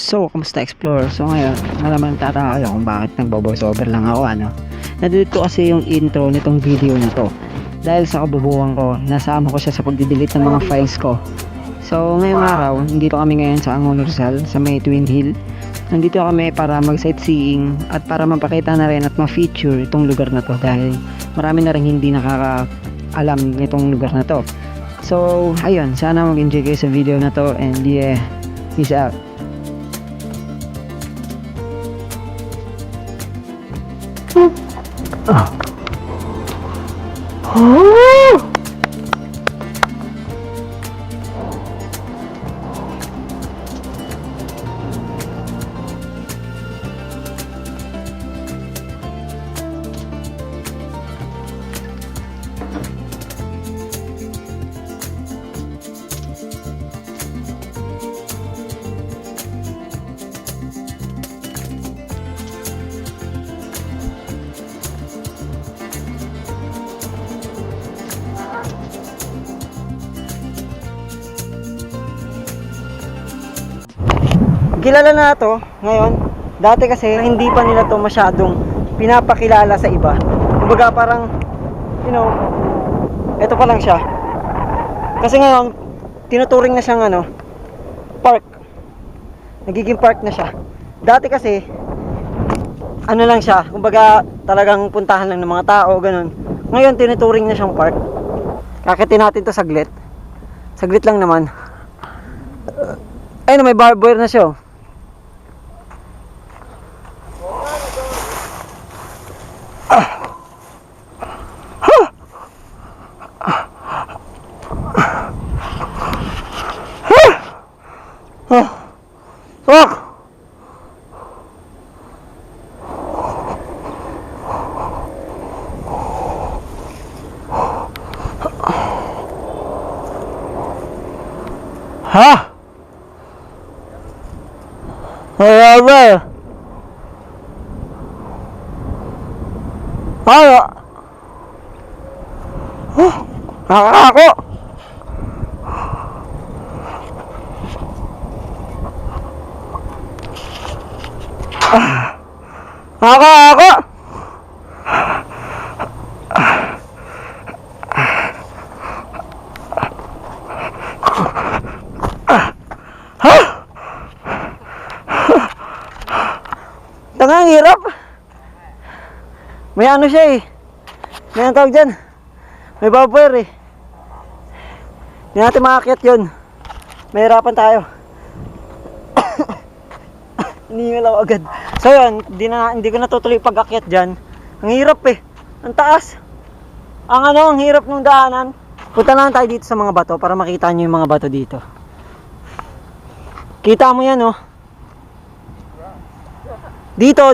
So, kamusta Explorer? So ngayon, naman tataka kayo kung bakit nagbo-voice over lang ako, ano? Nandito kasi yung intro nitong video na to. Dahil sa kabubuhan ko, nasama ko siya sa pagdidelete ng mga files ko. So, ngayong araw, nandito kami ngayon sa Angono Rizal, sa may Twin Hill. Nandito kami para mag-sightseeing at para mapakita na rin at ma-feature itong lugar na to dahil marami na rin hindi nakakaalam nitong lugar na to. So, ayun, sana mag-enjoy kayo sa video na to and yeah, peace out. Kilala na to ngayon. Dati kasi hindi pa nila to masyadong pinapakilala sa iba. Kumbaga parang, you know, ito pa lang siya. Kasi ngayon, tinuturing na siyang park. Nagiging park na siya. Dati kasi, ano lang siya, kumbaga talagang puntahan lang ng mga tao, ganun. Ngayon, tinuturing na siyang park. Kakitin natin to saglit. Saglit lang naman. Ayun, may barbed wire na siya. Nakakako. Nakakako. Tangang hirap. May ano siya eh. May ang tawag dyan. May barbed eh. Hindi natin makakit yun. Mahirapan tayo. Hiningal ako agad. So yun, hindi ko natutuloy pag-akyat dyan. Ang hirap eh. Ang taas. Ang hirap ng daanan. Punta lang tayo dito sa mga bato para makita nyo yung mga bato dito. Kita mo yan oh. Dito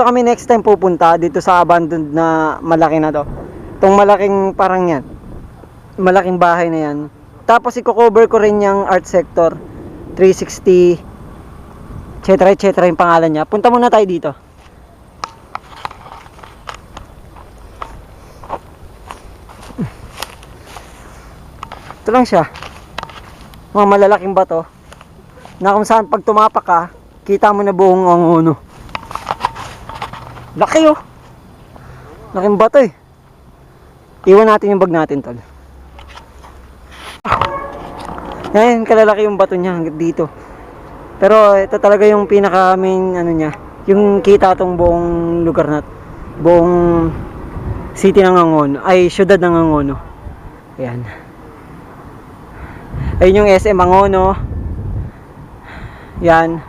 kami next time pupunta. Dito sa abandoned na malaki na to. Itong malaking parang yan. Malaking bahay na yan. Tapos i-cover ko rin yung art sector 360 etc yung pangalan niya. Punta muna tayo dito. Ito lang siya. Mga malalaking bato na kung saan pag tumapak ka, kita mo na buong Angono. Laki oh. Laking bato eh. Iwan natin yung bag natin tol. Ayan, kalalaki yung bato niya hanggang dito. Pero ito talaga yung pinaka main niya. Yung kita tong buong lugar na buong city ng Angono. Ay, syudad ng Angono. Ayan. Ayun yung SM Angono. Yan.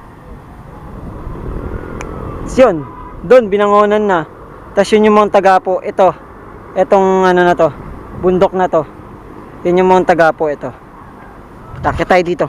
Yun. Doon, binangonan na. Tapos yun yung Mount Tagapo. Etong na to. Bundok na to. Yun yung Mount Tagapo ito. Takit tayo dito.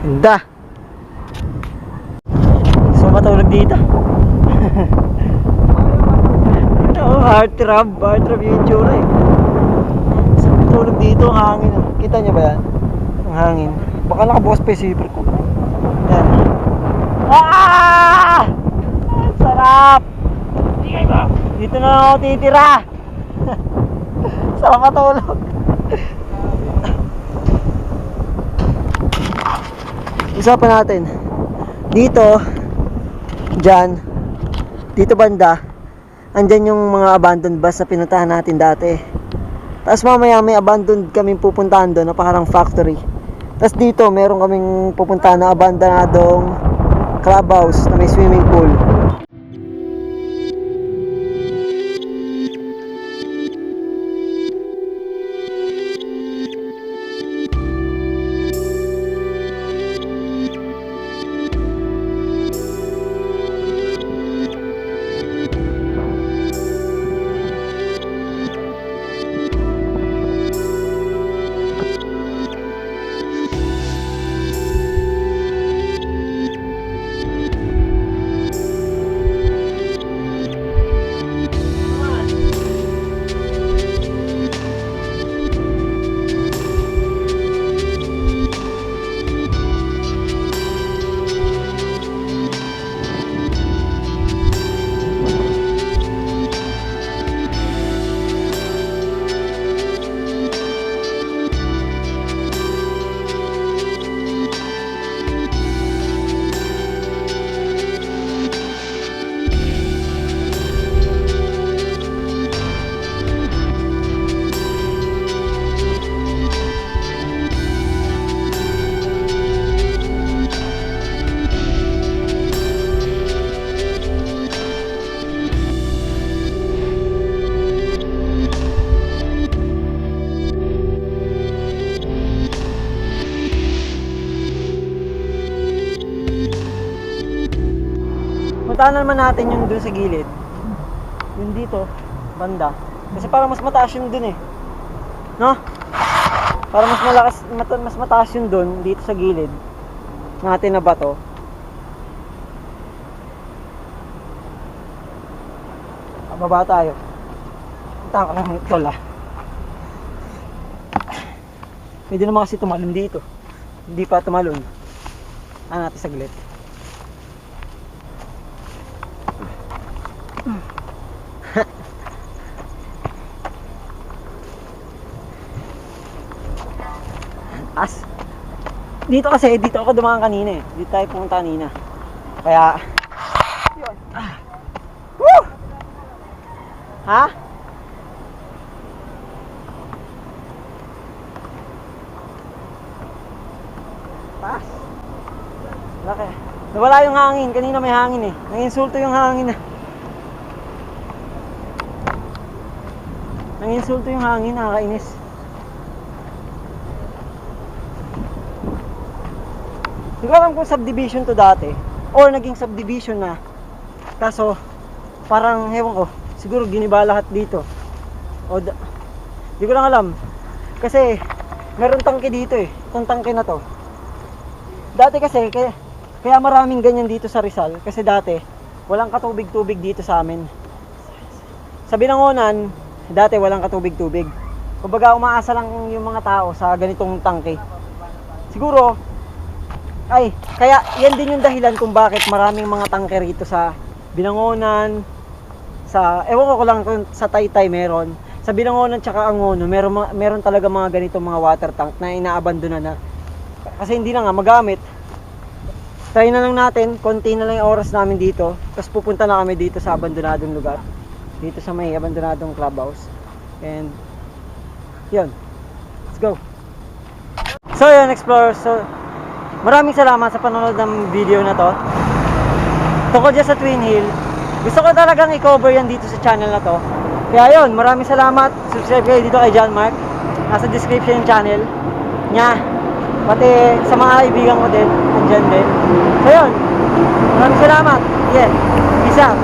Ganda. So matulog dito. Ito oh. Heart trap yung itsura eh. Tulog dito, ang hangin. Kita niyo ba yan? Ang hangin. Baka nakabukas pa yung zipper ko. Yan. Ah! Sarap! Dito na lang ako titira. Sarap matulog. Usapan natin. Dito, dyan, dito banda, andyan yung mga abandoned bus na pinuntahan natin dati. Tapos mamaya may abandoned kaming pupuntahan doon na parang factory. Tapos dito meron kaming pupuntahan na abandonadong clubhouse na may swimming pool. Puntahan naman natin yung dun sa gilid. Yung dito, banda. Kasi parang mas mataas yung dun eh. No? Parang mas mataas yung dun, dito sa gilid. Natin na bato. Baba tayo. Puntahan ko lang yung tola. Pwede naman kasi tumalon dito. Hindi pa tumalon. Ano natin saglit. Dito kasi, dito ako dumaan kanina eh. Dito tayo pumunta kanina. Kaya, yun. Woo! Ha? Taas. Laki. Nawala yung hangin. Kanina may hangin eh. Nanginsulto yung hangin eh. Nanginsulto yung hangin. Nakakainis. Hindi ko alam kung subdivision to dati or naging subdivision na. Kaso parang hewan ko, siguro giniba lahat dito. Hindi ko lang alam. Kasi meron tangke dito eh. Itong tangke na to. Dati kasi kaya maraming ganyan dito sa Rizal kasi dati walang katubig-tubig dito sa amin. Sa Binangonan, dati walang katubig-tubig. Kumbaga umaasa lang yung mga tao sa ganitong tangke. Siguro kaya yan din yung dahilan kung bakit maraming mga tangke rito sa Binangonan, ewan ko lang kung sa Taytay meron. Sa Binangonan tsaka Angono, meron talaga mga ganitong mga water tank na inaabandona na. Kasi hindi na nga magamit. Try na lang natin, konti na lang yung oras namin dito. Tapos pupunta na kami dito sa abandonadong lugar. Dito sa may abandonadong clubhouse. And, yun. Let's go. So yun, explorers. So, maraming salamat sa panonood ng video na to. Tungkol dyan sa Twin Hill. Gusto ko talagang i-cover yan dito sa channel na to. Kaya yun, maraming salamat. Subscribe kayo dito kay John Mark. Nasa description yung channel niya. Pati sa mga kaibigan ko din, andyan din. So yun, maraming salamat. Yeah, peace out.